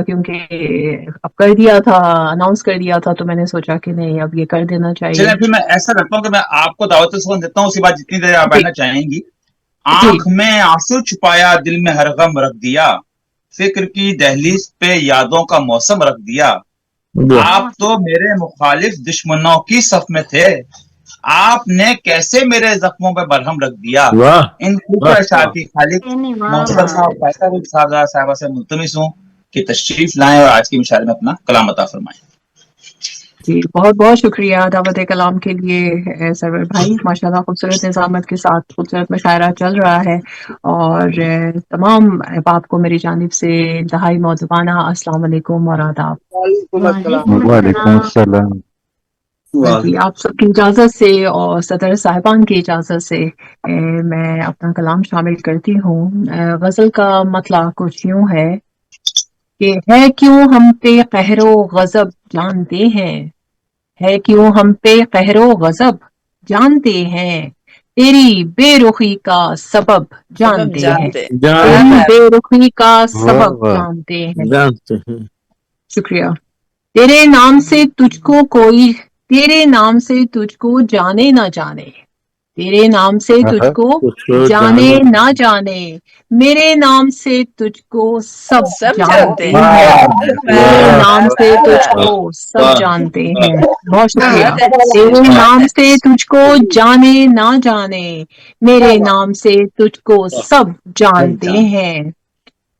کیونکہ اب کر دیا تھا، اناؤنس کر دیا تھا، تو میں نے سوچا کہ نہیں اب یہ کر دینا چاہیے. چلیں پھر میں ایسا کرتا ہوں کہ میں آپ کو دعوت سخن دیتا ہوں، اسی بات جتنی دیر آپ جی بیٹھنا چاہیں گی. جی آنکھ میں آنسو چھپایا، دل میں ہر غم رکھ دیا، فکر کی دہلیز پہ یادوں کا موسم رکھ دیا. آپ تو میرے مخالف دشمنوں کی صف میں تھے، آپ نے کیسے میرے زخموں پہ مرہم رکھ دیا. ان خوبصورت اشعار کی خالق محترمہ فائقہ گل صاحبہ سے ملتمس ہوں کہ تشریف لائیں اور آج کی مشاعرے میں اپنا کلام عطا فرمائیں. جی، بہت بہت شکریہ دعوت کلام کے لیے سرور بھائی. ماشاءاللہ خوبصورت نظامت کے ساتھ خوبصورت مشاعرہ چل رہا ہے، اور تمام احباب کو میری جانب سے انتہائی مودبانہ السلام علیکم اور آداب. وعلیکم السلام. وعلیکم السلام. جی، آپ سب کی اجازت سے اور صدر صاحبان کی اجازت سے میں اپنا کلام شامل کرتی ہوں. غزل کا مطلع کچھ یوں ہے کہ ہے کیوں ہم پہ قہر و غضب جانتے ہیں، ہے کیوں ہم پہ قہر و غضب جانتے ہیں، تیری بے رخی کا سبب سبب جانتے ہیں، جانتے. تیری بے رخی کا واہ سبب واہ. جانتے ہیں. جانتے ہیں. شکریہ. تیرے نام سے تجھ کو کوئی، تیرے نام سے تجھ کو جانے نہ جانے، تیرے نام سے تجھ کو کچھ لوگ جانے جانے نہ جانے، میرے نام سے تجھ کو سب سب جانتے جانتے ہیں، ہیں. میرے نام سے تجھ واہ. کو سب جانتے ہیں. بہت شکریہ. بہت اچھی تیرے بہت نام سے اچھی. تجھ کو جانے نہ جانے، میرے نام سے تجھ کو سب جانتے ہیں.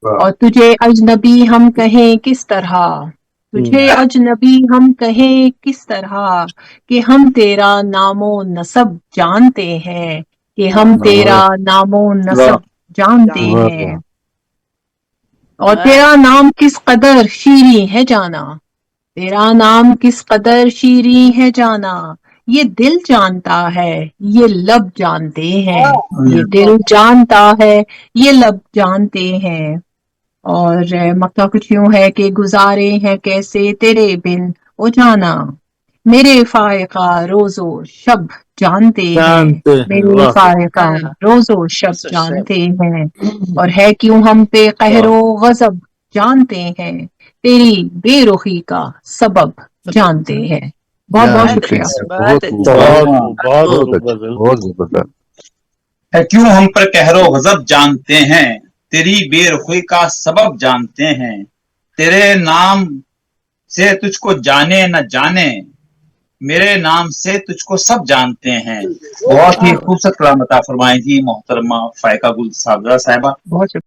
اور تجھے اجنبی ہم کہیں کس طرح، تجھے اجنبی ہم کہیں کس طرح، کہ ہم تیرا نام و نسب جانتے ہیں، کہ ہم تیرا نام و نسب جانتے واہ ہیں. واہ. اور تیرا نام کس قدر شیریں ہے جانا، تیرا نام کس قدر شیریں ہے جانا، یہ دل جانتا ہے یہ لب جانتے ہیں، یہ دل جانتا ہے یہ لب جانتے ہیں. اور مقطع کچھ یوں ہے کہ گزارے ہیں کیسے تیرے بن او جانا، میرے فائقہ روز و شب جانتے ہیں، جانتے ہیں. میرے واہ. فائقہ روز و شب جانتے ہیں. اور ہے کیوں ہم پہ قہر و غضب جانتے ہیں، تیری بے رخی کا سبب جانتے ہیں. بہت بہت جانتے شکریہ. ہیں. بہت بہت اچھی. بہت بہت بہت اچھا. بہت زبردست. ہے کیوں ہم پر قہر و غضب جانتے ہیں، تیری بے رخی کا سبب جانتے ہیں، تیرے نام سے تجھ کو جانے نہ جانے، میرے نام سے تجھ کو سب جانتے ہیں. بہت ہی خوبصورت کلام عطا فرمائیں گی محترمہ فائقہ گل صاحبہ. بہت شکریہ.